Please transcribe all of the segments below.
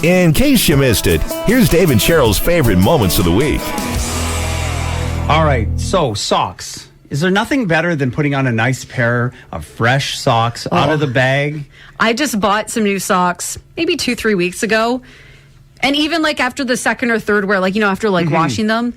In case you missed it, here's Dave and Cheryl's favorite moments of the week. All right, so socks. Is there nothing better than putting on a nice pair of fresh socks out of the bag? I just bought some new socks maybe 2-3 weeks ago. And even like after the second or third wear, like, after washing them,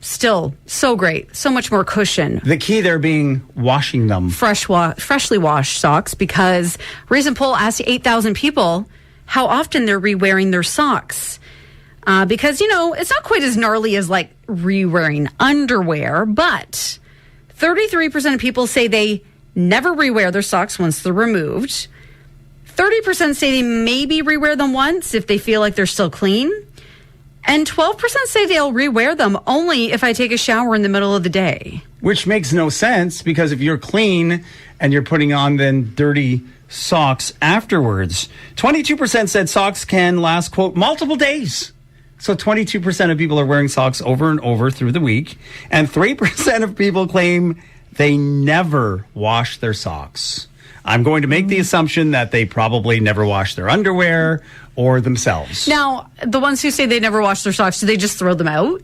still so great. So much more cushion. The key there being washing them. Freshly washed socks, because a recent poll asked 8,000 people how often they're re-wearing their socks. Because, it's not quite as gnarly as like re-wearing underwear, but 33% of people say they never re-wear their socks once they're removed. 30% say they maybe re-wear them once if they feel like they're still clean. And 12% say they'll re-wear them only if I take a shower in the middle of the day. Which makes no sense, because if you're clean and you're putting on then dirty socks afterwards. 22% said socks can last, quote, multiple days. So 22% of people are wearing socks over and over through the week. And 3% of people claim they never wash their socks. I'm going to make the assumption that they probably never wash their underwear or themselves. Now, the ones who say they never wash their socks, do they just throw them out?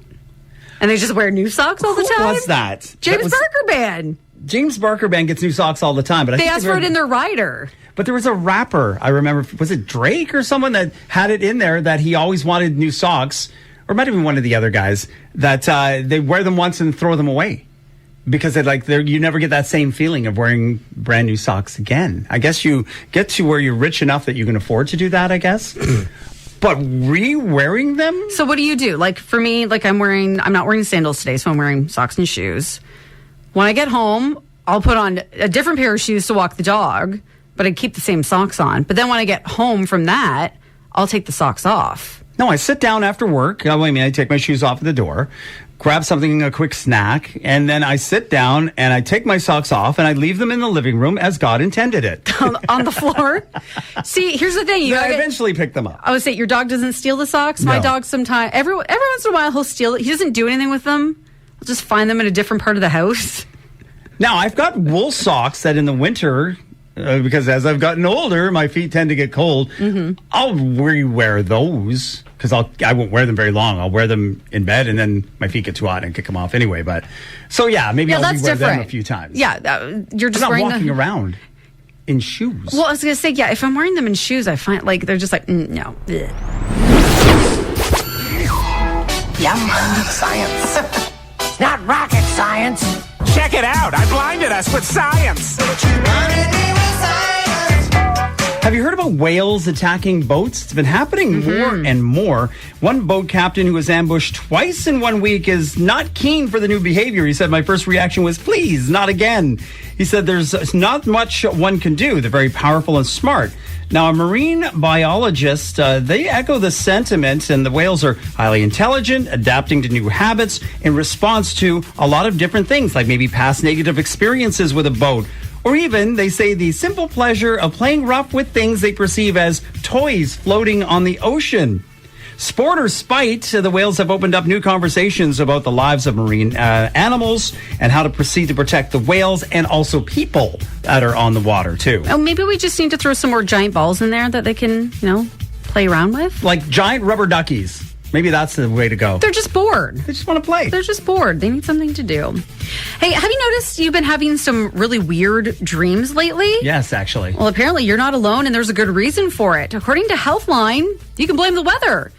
And they just wear new socks all the time? Who was that? James Barker Band. James Barker Band gets new socks all the time. But they asked for it in their rider. But there was a rapper, I remember, was it Drake or someone that had it in there that he always wanted new socks, or it might have been one of the other guys, that they wear them once and throw them away. Because you never get that same feeling of wearing brand new socks again. I guess you get to where you're rich enough that you can afford to do that, I guess. But re-wearing them? So what do you do? Like for me, I'm not wearing sandals today, so I'm wearing socks and shoes. When I get home, I'll put on a different pair of shoes to walk the dog, but I keep the same socks on. But then when I get home from that, I'll take the socks off. No, I sit down after work. I take my shoes off at the door, grab something, a quick snack, and then I sit down and I take my socks off and I leave them in the living room as God intended it. on the floor? See, here's the thing. I eventually pick them up. I would say your dog doesn't steal the socks. No. My dog sometimes, every once in a while, he'll steal it. He doesn't do anything with them. I'll just find them in a different part of the house. Now, I've got wool socks that in the winter, because as I've gotten older, my feet tend to get cold. Mm-hmm. I'll re-wear those, because I won't wear them very long. I'll wear them in bed, and then my feet get too hot and kick them off anyway. But so maybe I'll re-wear them a few times. Yeah, you're just I'm not wearing walking around in shoes. Well, I was gonna say, if I'm wearing them in shoes, I find they're just no. Ugh. Yum. Science. It's not rocket science. Check it out. I blinded us with science. Have you heard about whales attacking boats? It's been happening more and more. One boat captain who was ambushed twice in 1 week is not keen for the new behavior. He said, my first reaction was, please, not again. He said there's not much one can do. They're very powerful and smart. Now, a marine biologist, they echo the sentiment, and the whales are highly intelligent, adapting to new habits in response to a lot of different things, like maybe past negative experiences with a boat. Or even, they say, the simple pleasure of playing rough with things they perceive as toys floating on the ocean. Sport or spite, the whales have opened up new conversations about the lives of marine animals and how to proceed to protect the whales and also people that are on the water, too. Oh, maybe we just need to throw some more giant balls in there that they can, play around with? Like giant rubber duckies. Maybe that's the way to go. They're just bored. They just want to play. They're just bored. They need something to do. Hey, have you noticed you've been having some really weird dreams lately? Yes, actually. Well, apparently you're not alone, and there's a good reason for it. According to Healthline, you can blame the weather.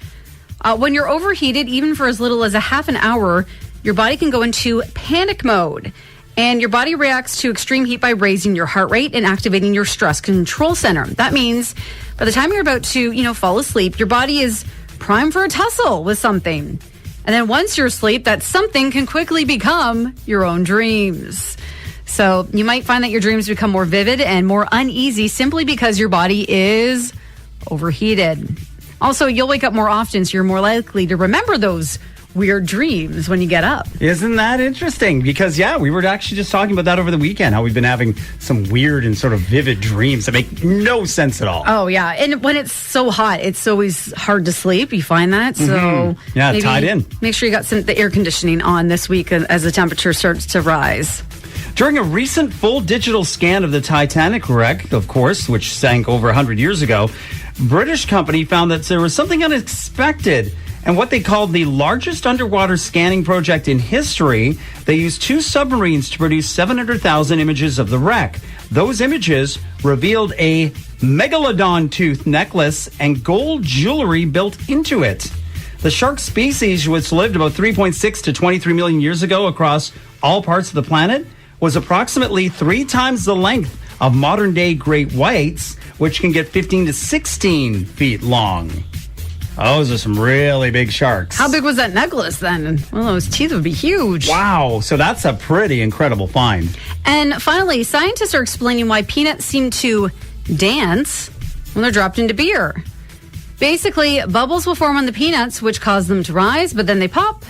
When you're overheated, even for as little as a half an hour, your body can go into panic mode. And your body reacts to extreme heat by raising your heart rate and activating your stress control center. That means by the time you're about to, fall asleep, your body is primed for a tussle with something. And then once you're asleep, that something can quickly become your own dreams. So you might find that your dreams become more vivid and more uneasy simply because your body is overheated. Also, you'll wake up more often, so you're more likely to remember those weird dreams when you get up. Isn't that interesting? Because, we were actually just talking about that over the weekend, how we've been having some weird and sort of vivid dreams that make no sense at all. Oh, yeah. And when it's so hot, it's always hard to sleep. You find that? So maybe tied in. Make sure you got the air conditioning on this week as the temperature starts to rise. During a recent full digital scan of the Titanic wreck, of course, which sank over 100 years ago, British company found that there was something unexpected. And what they called the largest underwater scanning project in history, they used 2 submarines to produce 700,000 images of the wreck. Those images revealed a megalodon tooth necklace and gold jewelry built into it. The shark species, which lived about 3.6 to 23 million years ago across all parts of the planet, was approximately 3 times the length of modern-day great whites, which can get 15 to 16 feet long. Those are some really big sharks. How big was that necklace then? Well, those teeth would be huge. Wow. So that's a pretty incredible find. And finally, scientists are explaining why peanuts seem to dance when they're dropped into beer. Basically, bubbles will form on the peanuts, which cause them to rise, but then they pop,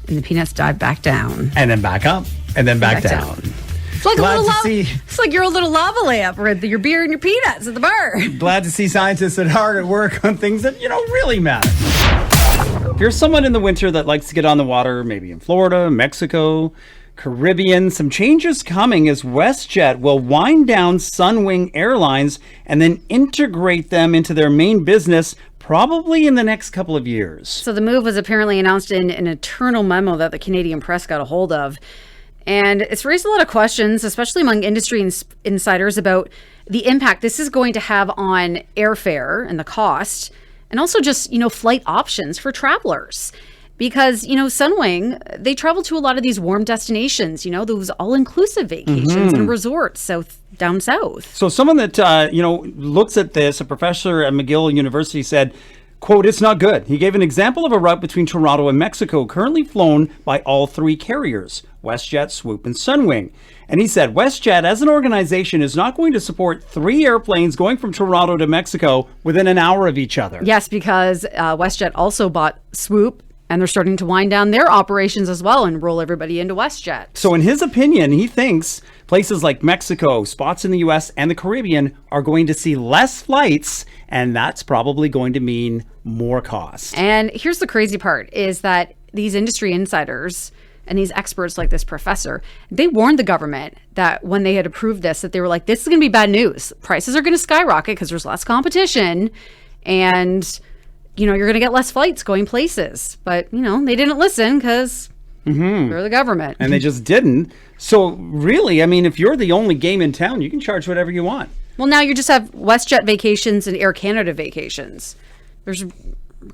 and the peanuts dive back down. And then back up, and then back down. It's like it's like your little lava layup with your beer and your peanuts at the bar. Glad to see scientists that are hard at work on things that, really matter. If you're someone in the winter that likes to get on the water, maybe in Florida, Mexico, Caribbean, some changes coming as WestJet will wind down Sunwing Airlines and then integrate them into their main business probably in the next couple of years. So the move was apparently announced in an internal memo that the Canadian press got a hold of. And it's raised a lot of questions, especially among industry insiders, about the impact this is going to have on airfare and the cost, and also just, flight options for travelers. Because, Sunwing, they travel to a lot of these warm destinations, those all-inclusive vacations and resorts down south. So someone that, looks at this, a professor at McGill University said, quote, "It's not good." He gave an example of a route between Toronto and Mexico currently flown by all 3 carriers, WestJet, Swoop, and Sunwing. And he said, WestJet as an organization is not going to support 3 airplanes going from Toronto to Mexico within an hour of each other. Yes, because WestJet also bought Swoop, and they're starting to wind down their operations as well and roll everybody into WestJet. So in his opinion, he thinks places like Mexico, spots in the U.S. and the Caribbean are going to see less flights, and that's probably going to mean more cost. And here's the crazy part is that these industry insiders and these experts like this professor, they warned the government that when they had approved this, that they were like, this is going to be bad news. Prices are going to skyrocket because there's less competition, and you're going to get less flights going places. But, they didn't listen because they're the government. And they just didn't. So really, if you're the only game in town, you can charge whatever you want. Well, now you just have WestJet vacations and Air Canada vacations. There's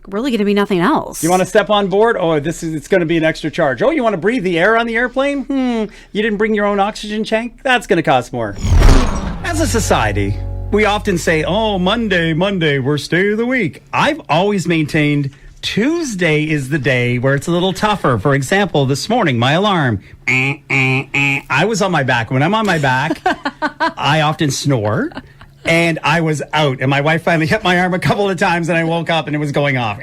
really going to be nothing else. You want to step on board? Oh, it's going to be an extra charge. Oh, you want to breathe the air on the airplane? You didn't bring your own oxygen tank? That's going to cost more. As a society, we often say, oh, Monday, worst day of the week. I've always maintained Tuesday is the day where it's a little tougher. For example, this morning, my alarm, I was on my back. When I'm on my back, I often snore. And I was out. And my wife finally hit my arm a couple of times and I woke up and it was going off.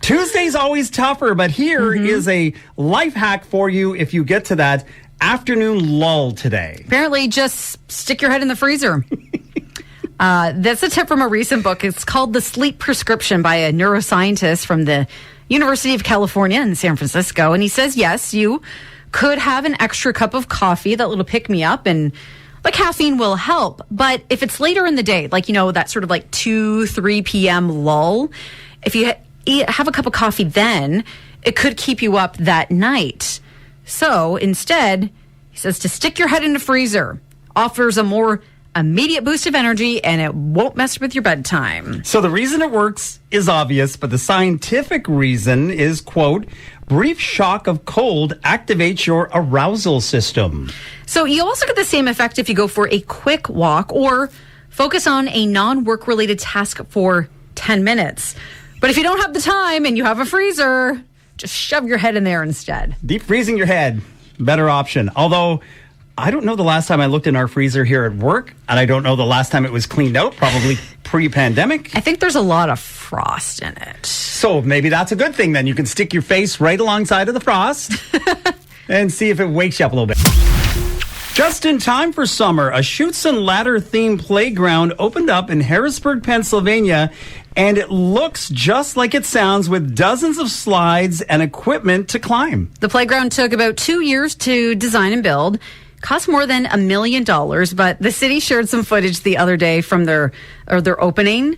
Tuesday's always tougher, but here is a life hack for you if you get to that afternoon lull today. Apparently, just stick your head in the freezer. That's a tip from a recent book. It's called The Sleep Prescription by a neuroscientist from the University of California in San Francisco. And he says, yes, you could have an extra cup of coffee, that little pick-me-up, and caffeine will help. But if it's later in the day, that sort of 2, 3 p.m. lull, if you have a cup of coffee then, it could keep you up that night. So instead, he says to stick your head in the freezer. Offers a more immediate boost of energy and it won't mess with your bedtime. So the reason it works is obvious, but the scientific reason is, quote, brief shock of cold activates your arousal system. So you also get the same effect if you go for a quick walk or focus on a non-work related task for 10 minutes. But if you don't have the time and you have a freezer, just shove your head in there instead. Deep freezing your head, better option. Although, I don't know the last time I looked in our freezer here at work, and I don't know the last time it was cleaned out, probably pre-pandemic. I think there's a lot of frost in it. So maybe that's a good thing then. You can stick your face right alongside of the frost and see if it wakes you up a little bit. Just in time for summer, a Chutes and Ladder themed playground opened up in Harrisburg, Pennsylvania, and it looks just like it sounds with dozens of slides and equipment to climb. The playground took about 2 years to design and build. Cost more than $1 million, but the city shared some footage the other day from their opening.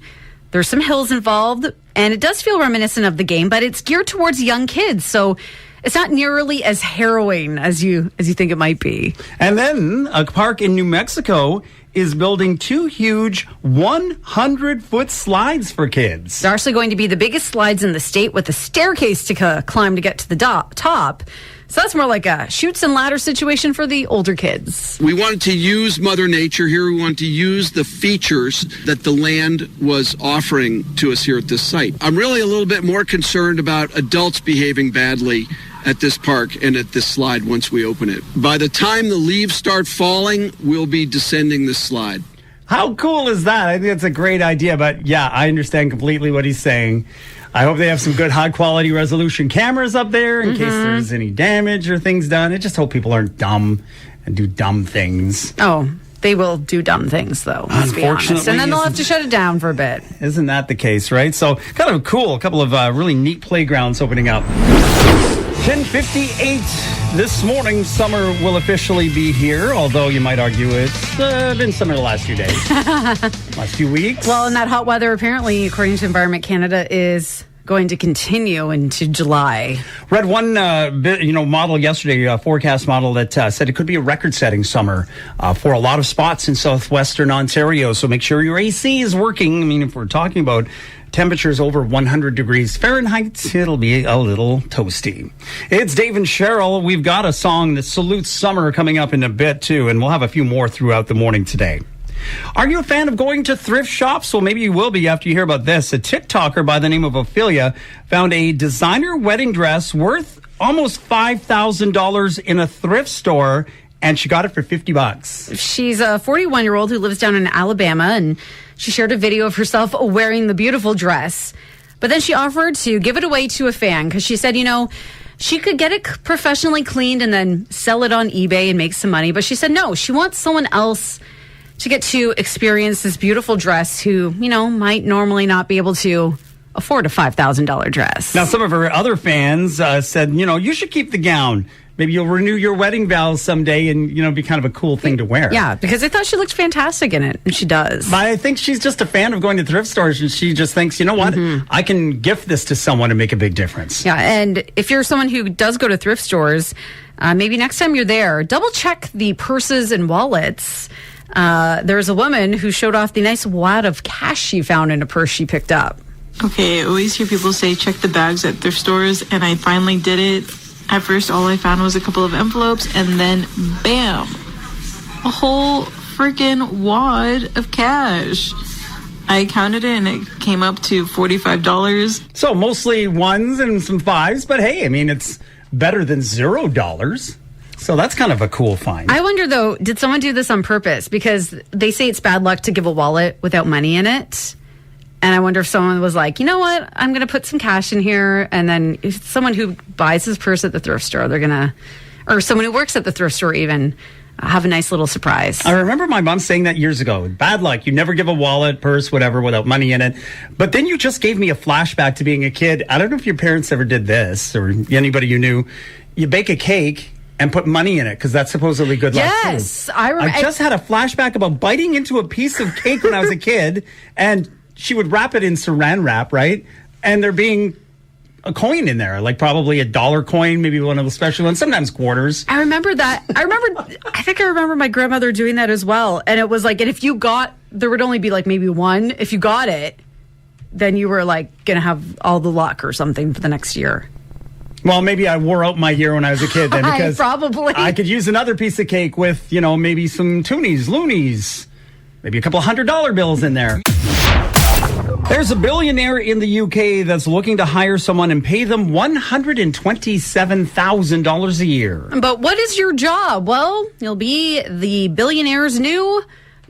There's some hills involved, and it does feel reminiscent of the game, but it's geared towards young kids, so it's not nearly as harrowing as you think it might be. And then a park in New Mexico is building 2 huge 100-foot slides for kids. They're actually going to be the biggest slides in the state with a staircase to climb to get to the top. So that's more like a Chutes and Ladders situation for the older kids. We wanted to use Mother Nature here. We wanted to use the features that the land was offering to us here at this site. I'm really a little bit more concerned about adults behaving badly at this park and at this slide once we open it. By the time the leaves start falling, we'll be descending this slide. How cool is that? I think that's a great idea, but yeah, I understand completely what he's saying. I hope they have some good high-quality resolution cameras up there in case there's any damage or things done. I just hope people aren't dumb and do dumb things. Oh, they will do dumb things, though, let's be honest. And then they'll have to shut it down for a bit. Isn't that the case, right? So kind of cool. A couple of really neat playgrounds opening up. 10:58 this morning. Summer will officially be here, although you might argue it's been summer the last few days, last few weeks. Well, and that hot weather, apparently, according to Environment Canada, is going to continue into July. Read one model yesterday, a forecast model that said it could be a record-setting summer for a lot of spots in southwestern Ontario. So make sure your AC is working. I mean, if we're talking about temperatures over 100 degrees Fahrenheit, it'll be a little toasty. It's Dave and Cheryl. We've got a song that salutes summer coming up in a bit, too, and we'll have a few more throughout the morning today. Are you a fan of going to thrift shops? Well, maybe you will be after you hear about this. A TikToker by the name of Ophelia found a designer wedding dress worth almost $5,000 in a thrift store, and she got it for $50. She's a 41-year-old who lives down in Alabama, and she shared a video of herself wearing the beautiful dress. But then she offered to give it away to a fan because she said, she could get it professionally cleaned and then sell it on eBay and make some money. But she said, no, she wants someone else to get to experience this beautiful dress who, might normally not be able to afford a $5,000 dress. Now, some of her other fans said, you should keep the gown. Maybe you'll renew your wedding vows someday and, be kind of a cool thing to wear. Yeah, because I thought she looked fantastic in it, and she does. But I think she's just a fan of going to thrift stores, and she just thinks, you know what? I can gift this to someone and make a big difference. Yeah, and if you're someone who does go to thrift stores, maybe next time you're there, double check the purses and wallets. There's a woman who showed off the nice wad of cash she found in a purse she picked up. Okay, I always hear people say check the bags at thrift stores, and I finally did it. At first, all I found was a couple of envelopes, and then, bam, a whole freaking wad of cash. I counted it, and it came up to $45. So mostly ones and some fives, but hey, I mean, it's better than $0. So that's kind of a cool find. I wonder, though, did someone do this on purpose? Because they say it's bad luck to give a wallet without money in it. And I wonder if someone was like, you know what, I'm going to put some cash in here. And then if someone who buys his purse at the thrift store, they're going to, or someone who works at the thrift store even, have a nice little surprise. I remember my mom saying that years ago. Bad luck. You never give a wallet, purse, whatever, without money in it. But then you just gave me a flashback to being a kid. I don't know if your parents ever did this or anybody you knew. You bake a cake and put money in it because that's supposedly good luck. Yes. I just had a flashback about biting into a piece of cake when I was a kid, and she would wrap it in saran wrap, right? And there being a coin in there, like probably $1 coin, maybe one of the special ones, sometimes quarters. I remember that. I think I remember my grandmother doing that as well. And it was like, and if you got, there would only be like maybe one. If you got it, then you were like going to have all the luck or something for the next year. Well, maybe I wore out my year when I was a kid then because I could use another piece of cake with, maybe some toonies, loonies, maybe a couple $100 bills in there. There's a billionaire in the UK that's looking to hire someone and pay them $127,000 a year. But what is your job? Well, you'll be the billionaire's new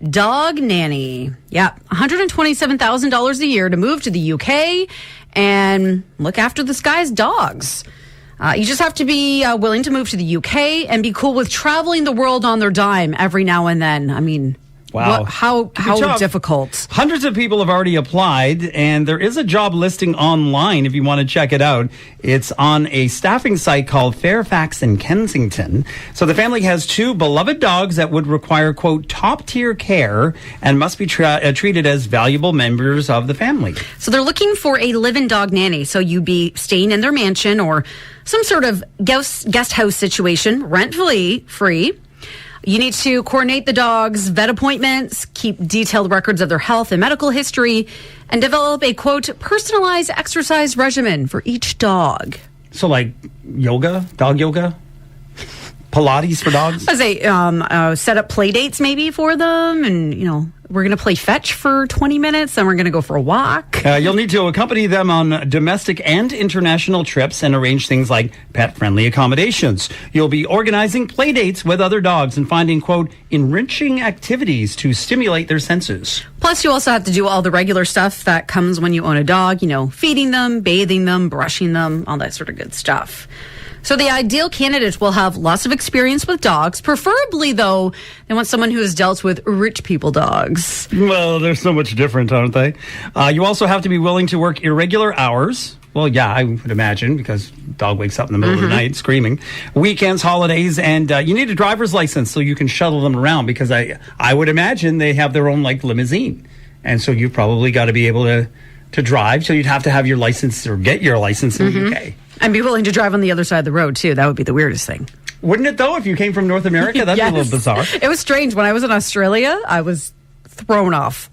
dog nanny. Yeah, $127,000 a year to move to the UK and look after this guy's dogs. You just have to be willing to move to the UK and be cool with traveling the world on their dime every now and then. I mean, Wow. How job. difficult? Hundreds of people have already applied, and there is a job listing online if you want to check it out. It's on a staffing site called Fairfax and Kensington. So the family has 2 beloved dogs that would require, quote, top-tier care and must be treated as valuable members of the family. So they're looking for a live-in dog nanny. So you'd be staying in their mansion or some sort of guest house situation, rent-free. You need to coordinate the dog's vet appointments, keep detailed records of their health and medical history, and develop a, quote, personalized exercise regimen for each dog. So like yoga, dog yoga, Pilates for dogs? I say set up play dates maybe for them, and, we're going to play fetch for 20 minutes, then we're going to go for a walk. You'll need to accompany them on domestic and international trips and arrange things like pet-friendly accommodations. You'll be organizing play dates with other dogs and finding, quote, enriching activities to stimulate their senses. Plus, you also have to do all the regular stuff that comes when you own a dog, feeding them, bathing them, brushing them, all that sort of good stuff. So the ideal candidates will have lots of experience with dogs. Preferably, though, they want someone who has dealt with rich people dogs. Well, they're so much different, aren't they? You also have to be willing to work irregular hours. Well, yeah, I would imagine, because dog wakes up in the middle of the night screaming. Weekends, holidays, and you need a driver's license so you can shuttle them around, because I would imagine they have their own, limousine. And so you've probably got to be able to drive, so you'd have to have your license or get your license in the UK. And be willing to drive on the other side of the road, too. That would be the weirdest thing. Wouldn't it, though, if you came from North America? That'd be a little bizarre. It was strange. When I was in Australia, I was thrown off.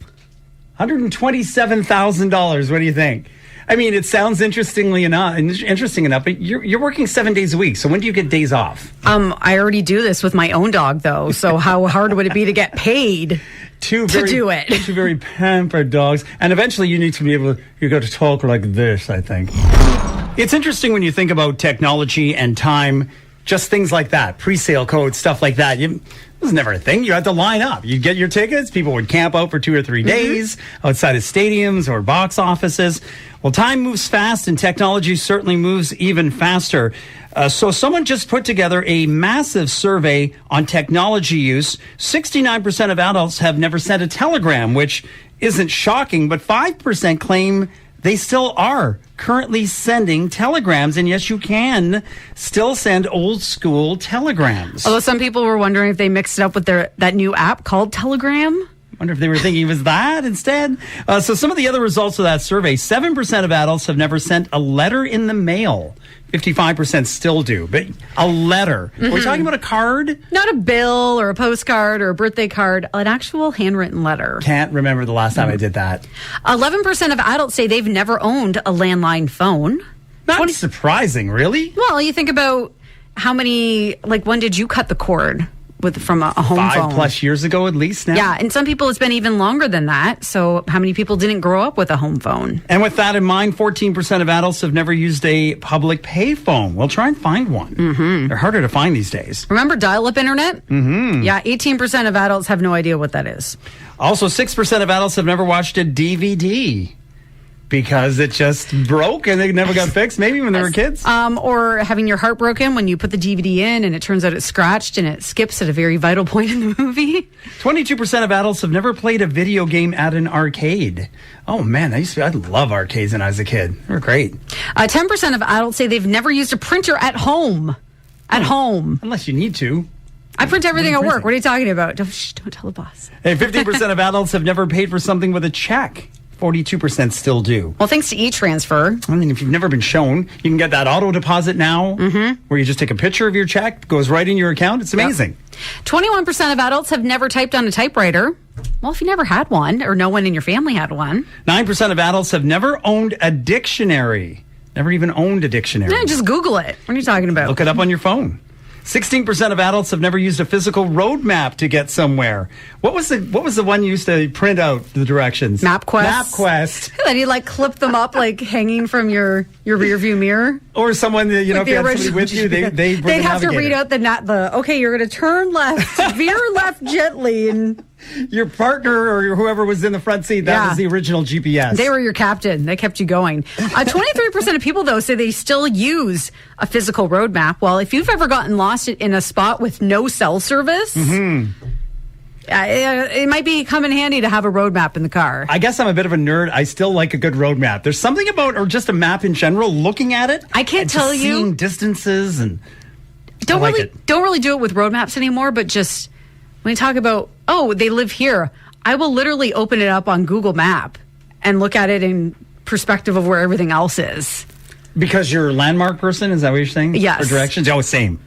$127,000. What do you think? I mean, it sounds interesting enough, but you're working 7 days a week. So when do you get days off? I already do this with my own dog, though. So how hard would it be to get paid to do it? 2 very pampered dogs. And eventually you need to be able to talk like this, I think. It's interesting when you think about technology and time, just things like that, pre-sale codes, stuff like that. It was never a thing. You had to line up. You'd get your tickets. People would camp out for 2 or 3 days outside of stadiums or box offices. Well, time moves fast, and technology certainly moves even faster. So someone just put together a massive survey on technology use. 69% of adults have never sent a telegram, which isn't shocking, but 5% claim they still are currently sending telegrams. And yes, you can still send old school telegrams. Although some people were wondering if they mixed it up with that new app called Telegram. I wonder if they were thinking it was that instead. So some of the other results of that survey, 7% of adults have never sent a letter in the mail. 55% still do, but a letter. Are we talking about a card? Not a bill or a postcard or a birthday card, an actual handwritten letter. Can't remember the last time I did that. 11% of adults say they've never owned a landline phone. Not surprising, really? Well, you think about how many, when did you cut the cord from a home phone? 5+ years ago at least now. Yeah, and some people it's been even longer than that. So how many people didn't grow up with a home phone? And with that in mind, 14% of adults have never used a public pay phone. Well, try and find one. They're harder to find these days. Remember dial-up internet? Yeah, 18% of adults have no idea what that is. Also, 6% of adults have never watched a DVD. Because it just broke and it never got fixed, maybe when they were kids. Or having your heart broken when you put the DVD in and it turns out it's scratched and it skips at a very vital point in the movie. 22% of adults have never played a video game at an arcade. Oh man, I love arcades when I was a kid. They were great. 10% of adults say they've never used a printer at home. At home. Unless you need to. I print everything at work. What are you talking about? Don't tell the boss. Hey, 50% of adults have never paid for something with a check. 42% still do. Well, thanks to e-transfer. I mean, if you've never been shown, you can get that auto deposit now, where you just take a picture of your check, goes right in your account. It's amazing. 21% of adults have never typed on a typewriter. Well, if you never had one, or no one in your family had one. 9% of adults have never owned a dictionary. Never even owned a dictionary. Yeah, just Google it. What are you talking about? Look it up on your phone. 16% of adults have never used a physical road map to get somewhere. What was the one you used to print out the directions? MapQuest. MapQuest. Then you clip them up hanging from your rear view mirror. Or someone that, if you had somebody with you, they'd have to read out okay, you're going to turn left, veer left gently, and your partner or whoever was in the front seat, that was the original GPS. They were your captain. They kept you going. 23% of people, though, say they still use a physical road map. Well, if you've ever gotten lost in a spot with no cell service, It might be come in handy to have a road map in the car. I guess I'm a bit of a nerd. I still like a good road map. There's something about, or just a map in general, looking at it. I can't and tell just you. Seeing distances and Don't really do it with road maps anymore, but just when you talk about, they live here, I will literally open it up on Google Map and look at it in perspective of where everything else is. Because you're a landmark person, is that what you're saying? Yes. Or directions? Oh, same.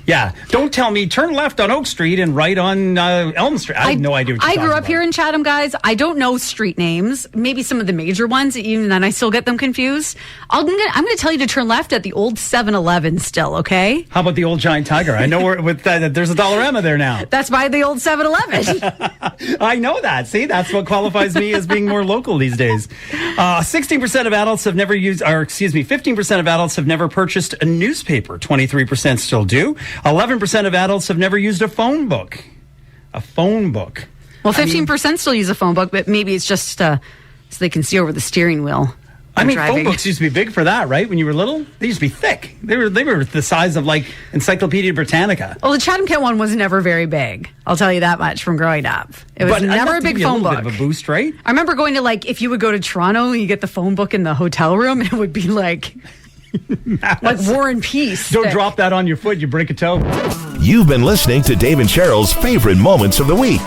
Yeah. Don't tell me turn left on Oak Street and right on Elm Street. I have no idea what you're I talking grew up about. here in Chatham, guys. I don't know street names. Maybe some of the major ones, even then I still get them confused. I'm going to tell you to turn left at the old 7-Eleven still, okay? How about the old Giant Tiger? I know there's a Dollarama there now. That's by the old 7-Eleven. I know that. See, that's what qualifies me as being more local these days. 16% of adults have never 15% of adults have never purchased a newspaper. 23% still do. 11% of adults have never used a phone book. A phone book. Well, 15% still use a phone book, but maybe it's just so they can see over the steering wheel. Phone books used to be big for that, right? When you were little, they used to be thick. They were the size of like Encyclopedia Britannica. Well, the Chatham Kent one was never very big. I'll tell you that much from growing up. It was never a big phone book. Bit of a boost, right? I remember going to if you would go to Toronto, you get the phone book in the hotel room, it would be like War and Peace. Don't drop that on your foot, you break a toe. You've been listening to Dave and Cheryl's favorite moments of the week.